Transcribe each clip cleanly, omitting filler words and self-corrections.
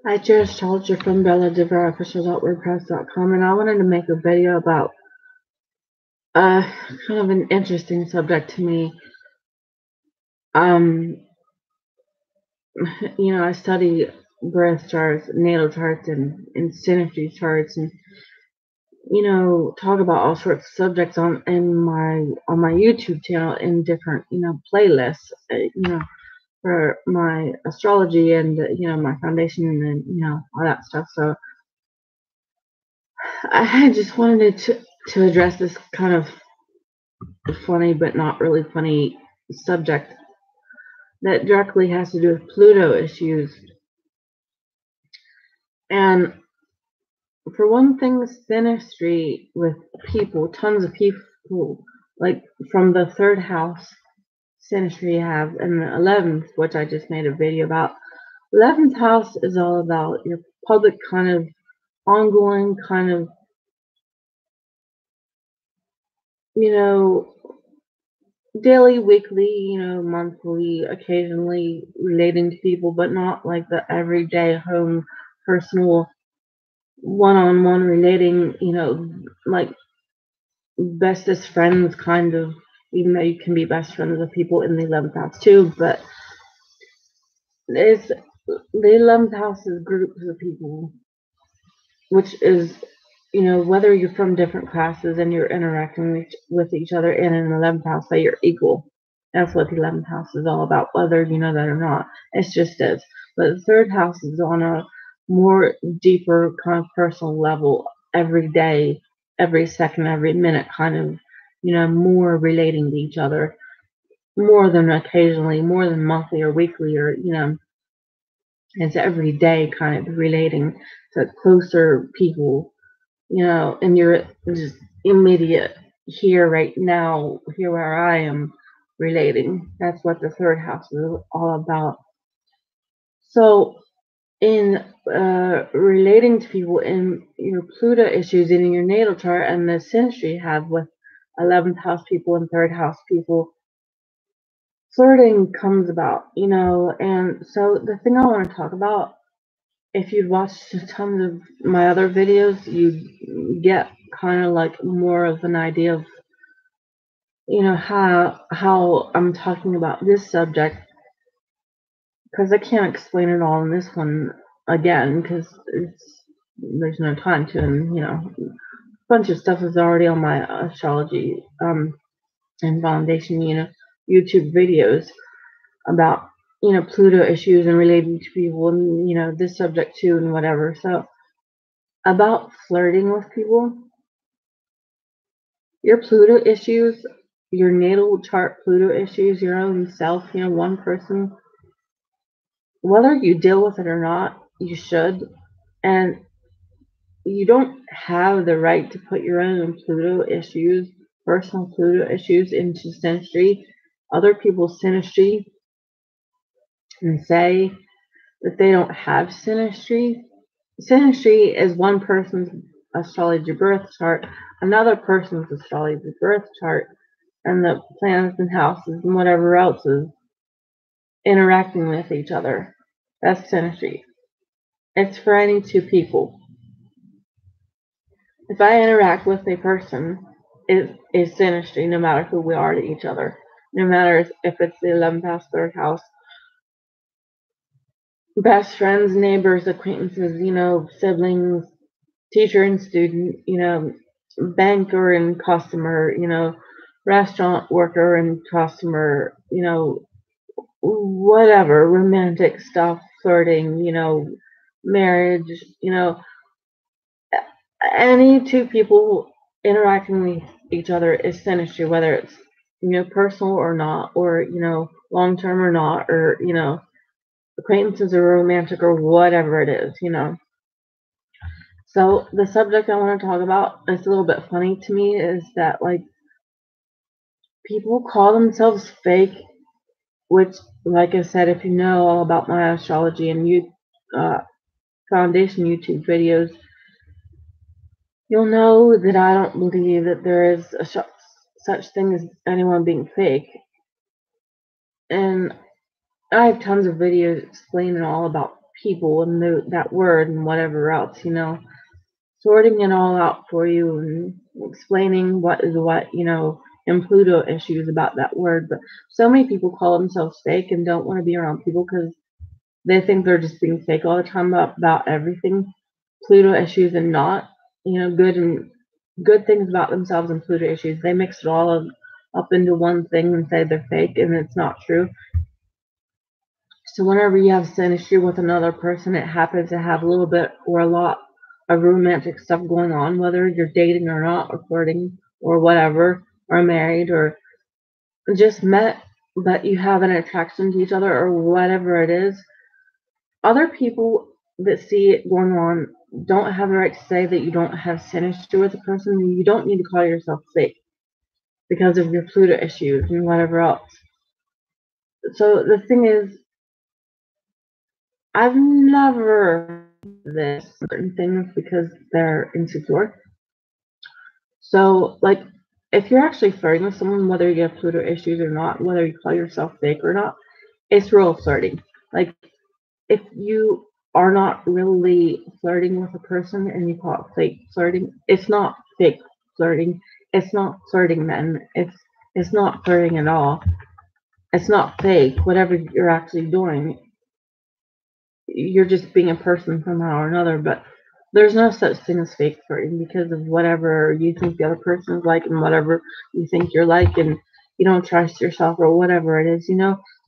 Hi, Jared Astrologer from BellaDeVeraOfficial.wordpress.com, and I wanted to make a video about kind of an interesting subject to me. I study birth charts, natal charts, and synastry charts, and talk about all sorts of subjects on my YouTube channel in different playlists. For my astrology and my foundation and all that stuff. So I just wanted to address this kind of funny but not really funny subject that directly has to do with Pluto issues. And for one thing, synastry with people, tons of people, like from the third house synastry you have, and the 11th, which I just made a video about. 11th house is all about your public kind of ongoing kind of, daily, weekly, monthly, occasionally relating to people, but not like the everyday home, personal, one-on-one relating, like bestest friends kind of, even though you can be best friends with people in the 11th house too, but it's the 11th house is groups of people, which is, whether you're from different classes and you're interacting with each other in an 11th house, that you're equal. That's what the 11th house is all about, whether you know that or not. It's just is. But the third house is on a more deeper kind of personal level, every day, every second, every minute, kind of, more relating to each other, more than occasionally, more than monthly or weekly, or, it's every day kind of relating to closer people, and you're just immediate here, right now, here where I am relating. That's what the third house is all about. So, in relating to people in your Pluto issues in your natal chart and the synastry you have with 11th house people and third house people, flirting comes about, and so the thing I want to talk about, if you'd watched tons of my other videos, you'd get kind of like more of an idea of, how I'm talking about this subject, because I can't explain it all in this one again, because there's no time to, and a bunch of stuff is already on my astrology and foundation, YouTube videos about Pluto issues and relating to people, and this subject too, and whatever. So about flirting with people, your Pluto issues, your natal chart Pluto issues, your own self, one person, whether you deal with it or not, you should. And you don't have the right to put your own Pluto issues, personal Pluto issues, into synastry, other people's synastry, and say that they don't have synastry. Synastry is one person's astrology birth chart, another person's astrology birth chart, and the planets and houses and whatever else is interacting with each other. That's synastry. It's for any two people. If I interact with a person, it is synastry, no matter who we are to each other. No matter if it's the 11th house, 3rd house, best friends, neighbors, acquaintances, siblings, teacher and student, banker and customer, restaurant worker and customer, whatever, romantic stuff, flirting, marriage, any two people interacting with each other is synastry, whether it's, personal or not, or, long term or not, or, acquaintances or romantic or whatever it is, So the subject I want to talk about, it's a little bit funny to me, is that like people call themselves fake, which, like I said, if you know all about my astrology and foundation YouTube videos, you'll know that I don't believe that there is such thing as anyone being fake. And I have tons of videos explaining all about people and that word and whatever else, sorting it all out for you and explaining what is what, and Pluto issues about that word. But so many people call themselves fake and don't want to be around people because they think they're just being fake all the time about everything. Pluto issues and not, good things about themselves and Pluto issues. They mix it all up into one thing and say they're fake, and it's not true. So whenever you have synastry with another person, it happens to have a little bit or a lot of romantic stuff going on, whether you're dating or not, or flirting or whatever, or married or just met, but you have an attraction to each other or whatever it is. Other people that see it going on don't have the right to say that you don't have synastry with a person. You don't need to call yourself fake because of your Pluto issues and whatever else. So the thing is, I've never this certain things because they're insecure. So, like, if you're actually flirting with someone, whether you have Pluto issues or not, whether you call yourself fake or not, it's real flirting. Like, if you are not really flirting with a person and you call it fake flirting, it's not fake flirting. It's not flirting then. It's not flirting at all. It's not fake. Whatever you're actually doing, you're just being a person somehow or another. But there's no such thing as fake flirting because of whatever you think the other person is like and whatever you think you're like, and you don't trust yourself or whatever it is.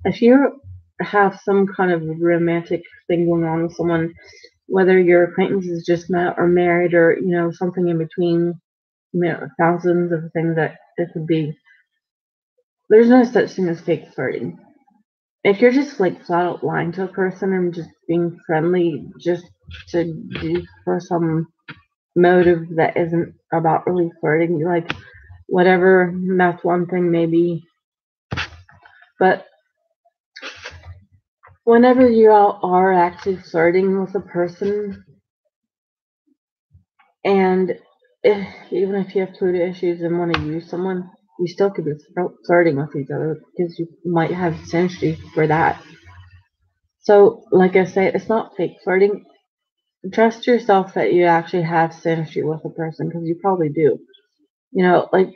If you have some kind of romantic thing going on with someone, whether your acquaintance is just met or married or something in between, thousands of things that it could be. There's no such thing as fake flirting. If you're just like flat out lying to a person and just being friendly just to do for some motive that isn't about really flirting, like whatever, that's one thing maybe. But whenever you are actually flirting with a person, and even if you have Pluto issues and want to use someone, you still could be flirting with each other because you might have synastry for that. So, like I say, it's not fake flirting. Trust yourself that you actually have synastry with a person because you probably do. Like,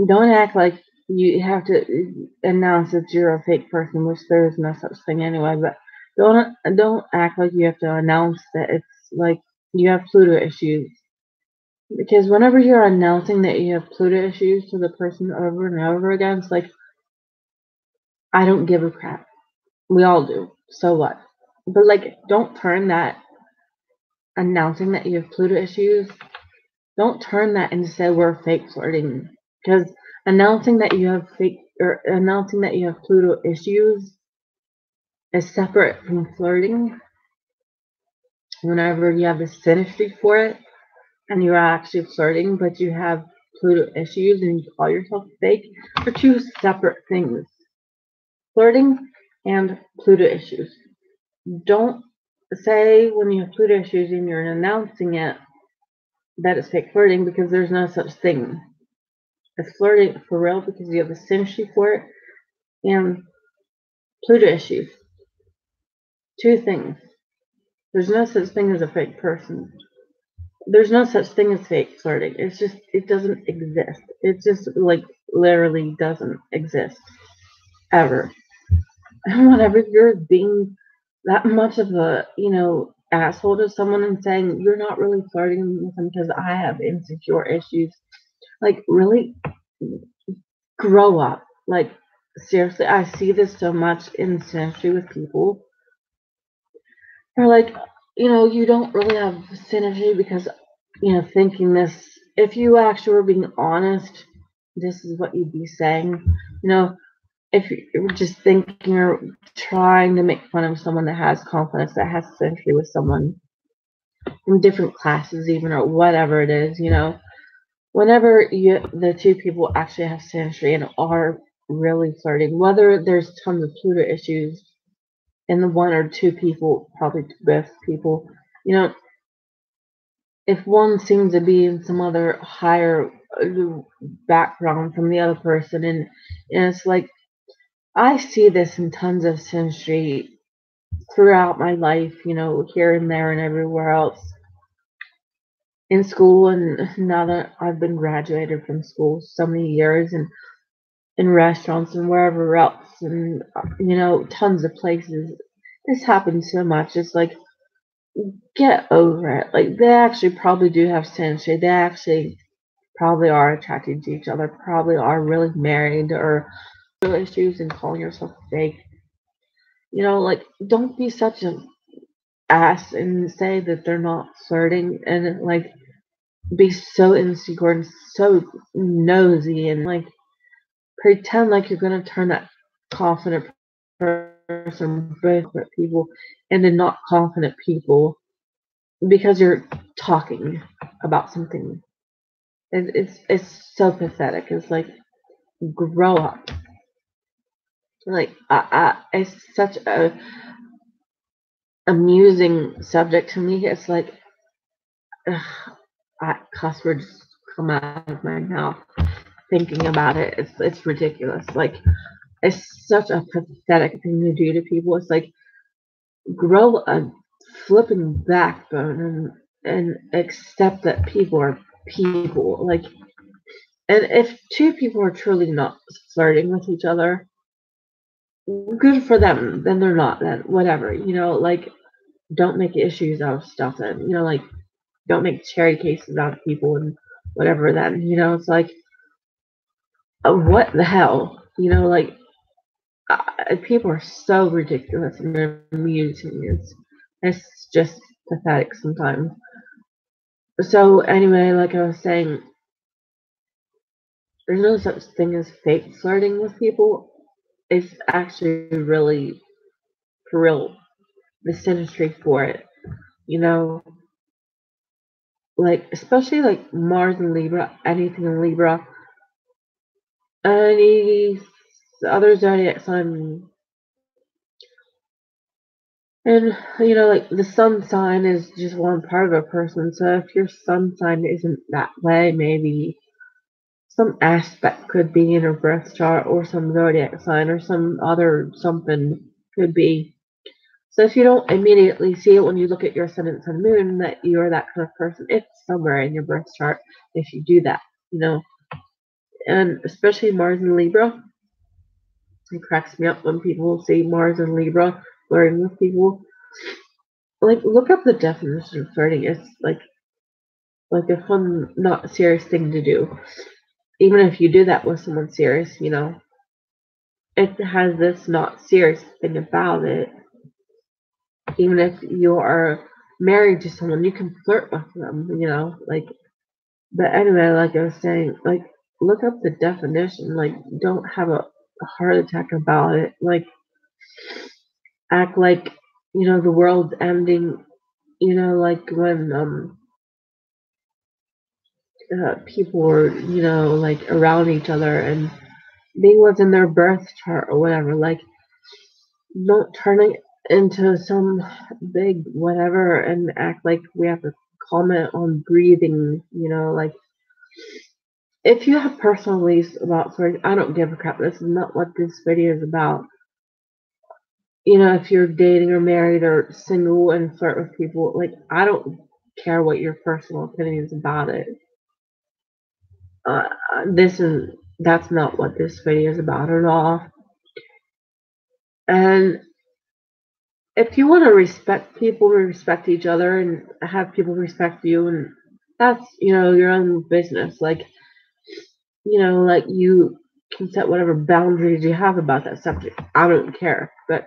don't act like you have to announce that you're a fake person, which there is no such thing anyway. But don't act like you have to announce that it's like you have Pluto issues. Because whenever you're announcing that you have Pluto issues to the person over and over again, it's like, I don't give a crap. We all do. So what? But like, don't turn that announcing that you have Pluto issues, don't turn that into say we're fake flirting. Because announcing that you have Pluto issues is separate from flirting. Whenever you have the synastry for it and you're actually flirting, but you have Pluto issues and you call yourself fake, are two separate things. Flirting and Pluto issues. Don't say when you have Pluto issues and you're announcing it that it's fake flirting because there's no such thing as flirting for real because you have a synastry for it and Pluto issues. Two things. There's no such thing as a fake person. There's no such thing as fake flirting. It doesn't exist. It just like literally doesn't exist ever. And whenever you're being that much of a, asshole to someone and saying you're not really flirting with them because I have insecure issues, like really grow up. Like seriously, I see this so much in synastry with people. They're like, you don't really have synergy because, thinking this, if you actually were being honest, this is what you'd be saying. If you're just thinking or trying to make fun of someone that has confidence, that has synergy with someone in different classes, even, or whatever it is, whenever the two people actually have synergy and are really flirting, whether there's tons of Pluto issues in the one or two people, probably both people, if one seems to be in some other higher background from the other person, and it's like, I see this in tons of synastry throughout my life, here and there and everywhere else in school, and now that I've been graduated from school so many years, and in restaurants and wherever else, and tons of places. This happens so much. It's like, get over it. Like, they actually probably do have synastry. They actually probably are attracted to each other. Probably are really married or real issues and calling yourself fake. Like, don't be such an ass and say that they're not flirting, and like be so insecure and so nosy, and like pretend like you're gonna turn that confident person both with people into not confident people because you're talking about something. It's so pathetic. It's like, grow up. Like, it's such a amusing subject to me. It's like, cuss words come out of my mouth thinking about it. It's ridiculous. Like, it's such a pathetic thing to do to people. It's like, grow a flipping backbone and accept that people are people. Like, and if two people are truly not flirting with each other, good for them. Then they're not. Then whatever. Like, don't make issues out of stuff. Then like, don't make cherry cases out of people and whatever. Then it's like, what the hell? Like, people are so ridiculous and amusing. It's just pathetic sometimes. So anyway, like I was saying, there's no such thing as fake flirting with people. It's actually really, for real, the synastry for it. You know, like, especially like Mars and Libra, anything in Libra, any other zodiac sign, and like the sun sign is just one part of a person. So if your sun sign isn't that way, maybe some aspect could be in her birth chart, or some zodiac sign, or some other something could be. So if you don't immediately see it when you look at your ascendant, sun, moon, that you're that kind of person, it's somewhere in your birth chart if you do that, And especially Mars and Libra, it cracks me up when people say Mars and Libra flirting with people. Like, look up the definition of flirting. It's like a fun, not serious thing to do. Even if you do that with someone serious, it has this not serious thing about it. Even if you are married to someone, you can flirt with them, like. But anyway, like I was saying, like, look up the definition. Like, don't have a heart attack about it. Like, act like the world's ending. Like when people are like around each other and being what's in their birth chart or whatever. Like, don't turn it into some big whatever and act like we have to comment on breathing. Like, if you have personal beliefs about flirting, I don't give a crap. This is not what this video is about. If you're dating or married or single and flirt with people, like, I don't care what your personal opinion is about it. That's not what this video is about at all. And if you want to respect people, respect each other, and have people respect you, and that's your own business. Like, like, you can set whatever boundaries you have about that subject. I don't care. But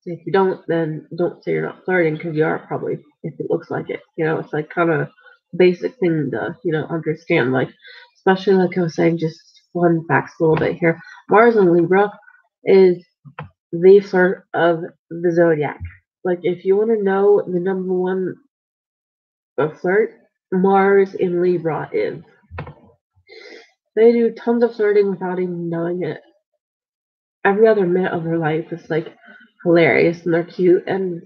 if you don't, then don't say you're not flirting, because you are probably, if it looks like it. It's like kind of basic thing to, understand. Like, especially like I was saying, just fun facts a little bit here. Mars in Libra is the flirt of the zodiac. Like, if you want to know the number one flirt, Mars in Libra is. They do tons of flirting without even knowing it. Every other minute of their life is like hilarious, and they're cute and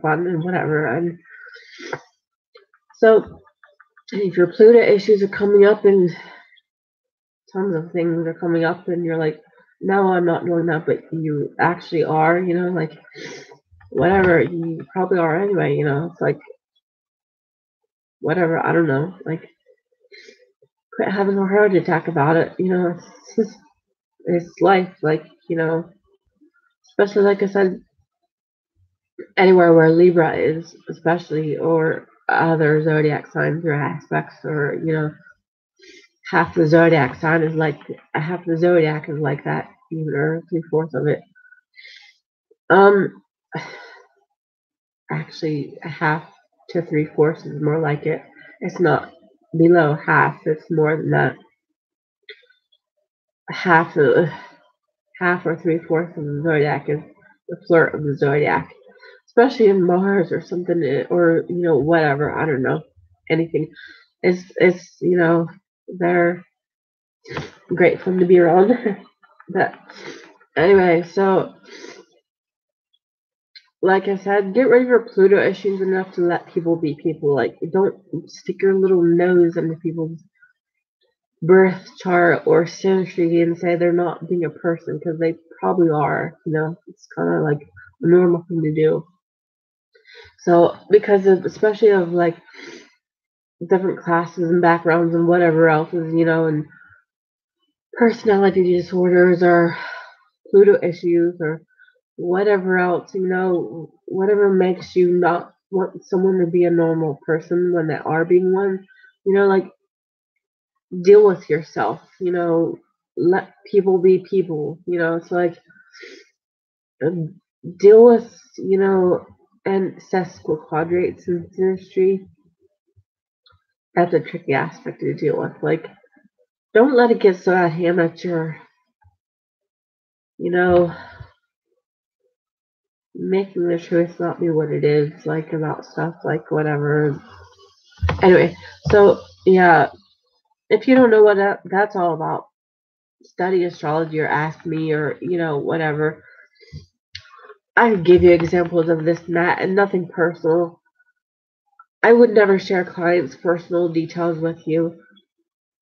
fun and whatever. And so if your Pluto issues are coming up and tons of things are coming up and you're like, no, I'm not doing that, but you actually are, like, whatever, you probably are anyway, it's like, whatever, I don't know, like, quit having a heart attack about it, it's just, it's life, like, especially like I said, anywhere where Libra is, especially, or other zodiac signs or aspects, or, half the zodiac sign is like, half the zodiac is like that, even, or 3/4 of it. Um, actually, half to 3/4 is more like it. It's not below half, it's more than that. Half or 3/4 of the zodiac is the flirt of the zodiac, especially in Mars or something, or whatever. I don't know, anything. It's they're great fun to be around. But anyway, so like I said, get rid of your Pluto issues enough to let people be people. Like, don't stick your little nose into people's birth chart or synastry and say they're not being a person, because they probably are. It's kind of like a normal thing to do. So, because of, especially of like different classes and backgrounds and whatever else is, and personality disorders or Pluto issues or whatever else, whatever makes you not want someone to be a normal person when they are being one, like, deal with yourself, let people be people, it's like, deal with, and sesquiquadrates and synastry. That's a tricky aspect to deal with. Like, don't let it get so out of hand that you're, you know, making the truth not be what it is, like, about stuff, like, whatever. Anyway, so, yeah, if you don't know what that's all about, study astrology or ask me, or, whatever. I can give you examples of this and that, and nothing personal. I would never share clients' personal details with you.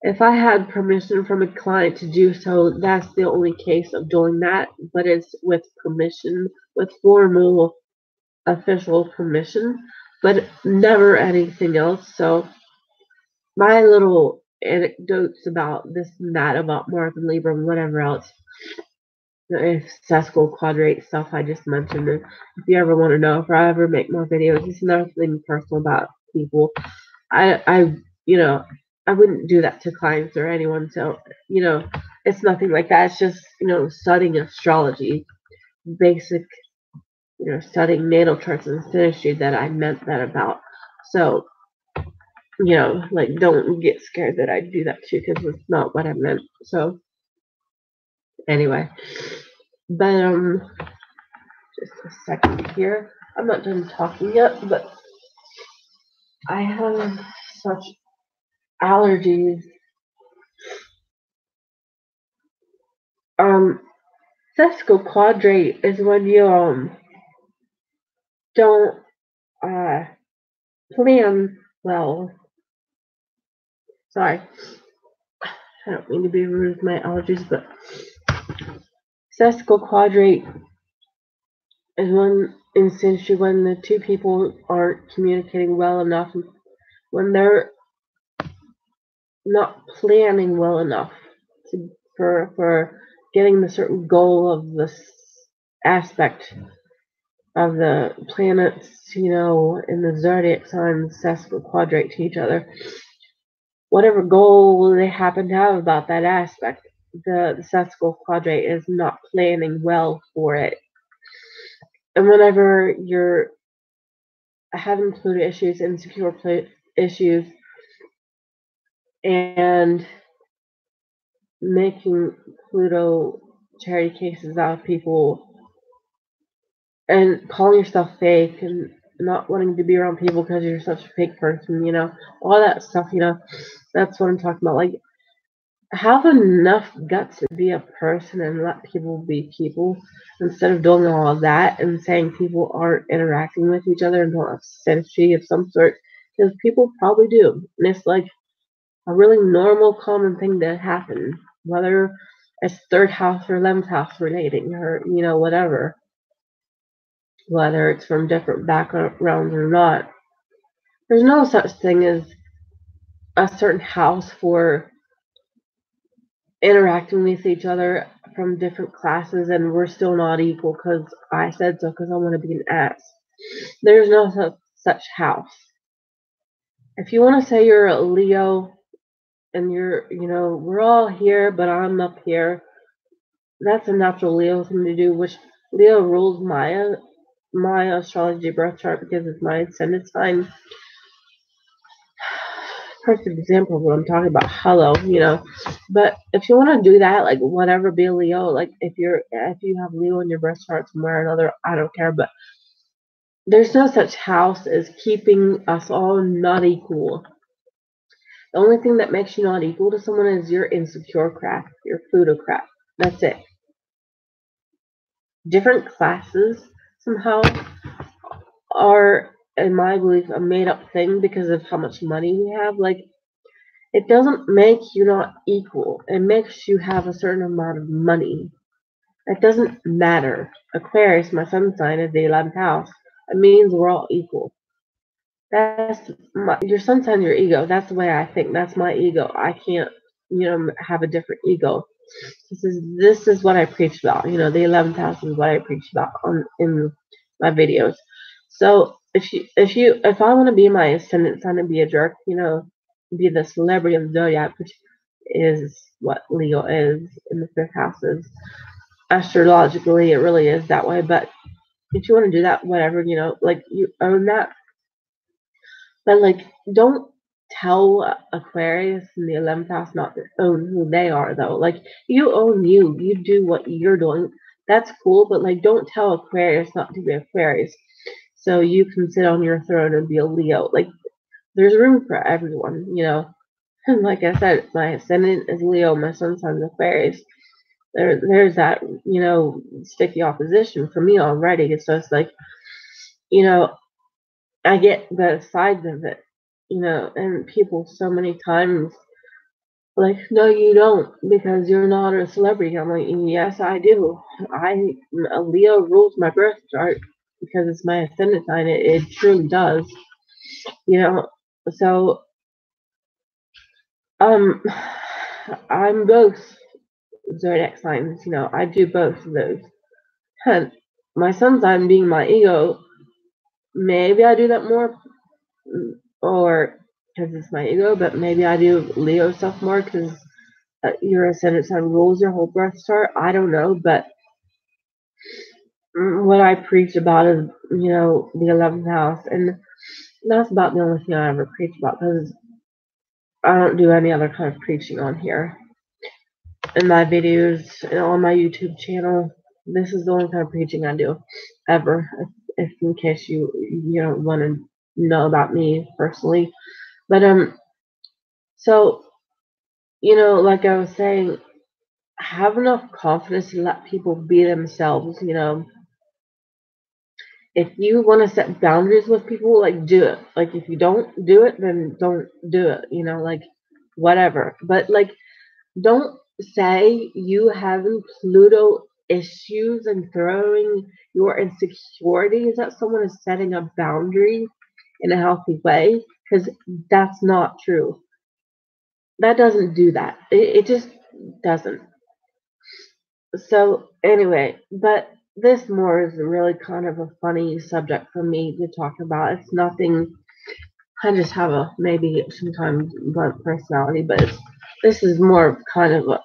If I had permission from a client to do so, that's the only case of doing that, but it's with permission, with formal, official permission, but never anything else. So, my little anecdotes about this and that, about Mars and Libra and whatever else, the sesquiquadrate stuff I just mentioned, if you ever want to know, if I ever make more videos, it's nothing personal about people. I I wouldn't do that to clients or anyone. So, it's nothing like that. It's just, studying astrology, basic, studying natal charts and synastry that I meant that about. So, like, don't get scared that I do that too, because it's not what I meant. So, anyway, but, just a second here. I'm not done talking yet, but I have such allergies. Sesquiquadrate is when you don't plan well. Sorry, I don't mean to be rude with my allergies, but sesquiquadrate is when, essentially, when the two people aren't communicating well enough, when they're not planning well enough for getting the certain goal of this aspect of the planets, in the zodiac signs sesquiquadrate to each other. Whatever goal they happen to have about that aspect, the sesquiquadrate is not planning well for it. And whenever you're having Pluto issues, insecure issues, and making Pluto charity cases out of people, and calling yourself fake, and not wanting to be around people because you're such a fake person, all that stuff, that's what I'm talking about. Like, have enough guts to be a person and let people be people, instead of doing all of that and saying people aren't interacting with each other and don't have synergy of some sort, because people probably do. And it's like a really normal, common thing to happen, whether it's third house or 11th house relating, or, whatever. whether it's from different backgrounds or not. There's no such thing as a certain house for interacting with each other from different classes and we're still not equal because I said so because I want to be an ass. There's no such house. If you want to say you're a Leo and we're all here, but I'm up here, that's a natural Leo thing to do, which Leo rules my astrology birth chart because it's my ascendant sign. Perfect example of what I'm talking about. Hello, But if you want to do that, like whatever, be a Leo. Like if you have Leo in your birth chart somewhere or another, I don't care. But there's no such house as keeping us all not equal. The only thing that makes you not equal to someone is your insecure crap, your Pluto crap. That's it. Different classes somehow are, in my belief, a made up thing because of how much money we have. Like, it doesn't make you not equal. It makes you have a certain amount of money. It doesn't matter. Aquarius, my sun sign, is the 11th house. It means we're all equal. That's your sun sign, your ego. That's the way I think. That's my ego. I can't, have a different ego. This is what I preach about. The 11th house is what I preach about in my videos. So if I want to be my ascendant sign and be a jerk, be the celebrity of the zodiac, which is what Leo is in the 5th houses. Astrologically, it really is that way. But if you want to do that, whatever, like you own that. But like, don't tell Aquarius in the 11th house not to own who they are, though. Like, you own you. You do what you're doing. That's cool, but like, don't tell Aquarius not to be Aquarius. So you can sit on your throne and be a Leo. Like, there's room for everyone, And like I said, my ascendant is Leo, my sun sign is Aquarius. There's that, sticky opposition for me already. So it's like, I get both sides of it, and people so many times like, no, you don't, because you're not a celebrity. I'm like, yes, I do. Leo rules my birth chart because it's my ascendant sign. It truly does, So, I'm both zodiac signs. I do both of those. And my sun sign being my ego, maybe I do that more, or because it's my ego, but maybe I do Leo stuff more because your ascendant sign rules your whole birth chart. I don't know, but what I preach about is, the 11th house, and that's about the only thing I ever preach about because I don't do any other kind of preaching on here. In my videos and on my YouTube channel, this is the only kind of preaching I do ever. If in case you don't want to know about me personally, but so like I was saying, have enough confidence to let people be themselves. If you want to set boundaries with people, like, do it. Like, if you don't do it, then don't do it. Like, whatever. But like, don't say you having Pluto issues and throwing your insecurities at someone is setting a boundary in a healthy way, because that's not true. That doesn't do that. It just doesn't. So anyway, but this more is really kind of a funny subject for me to talk about. It's nothing. I just have a maybe sometimes blunt personality, but this is more kind of a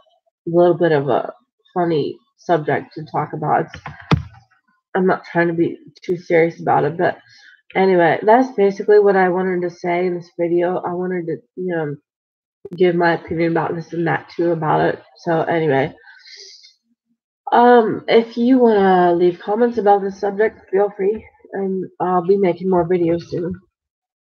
little bit of a funny subject to talk about. I'm not trying to be too serious about it, but anyway, that's basically what I wanted to say in this video. I wanted to, give my opinion about this and that too about it. So anyway, if you want to leave comments about this subject, feel free, and I'll be making more videos soon.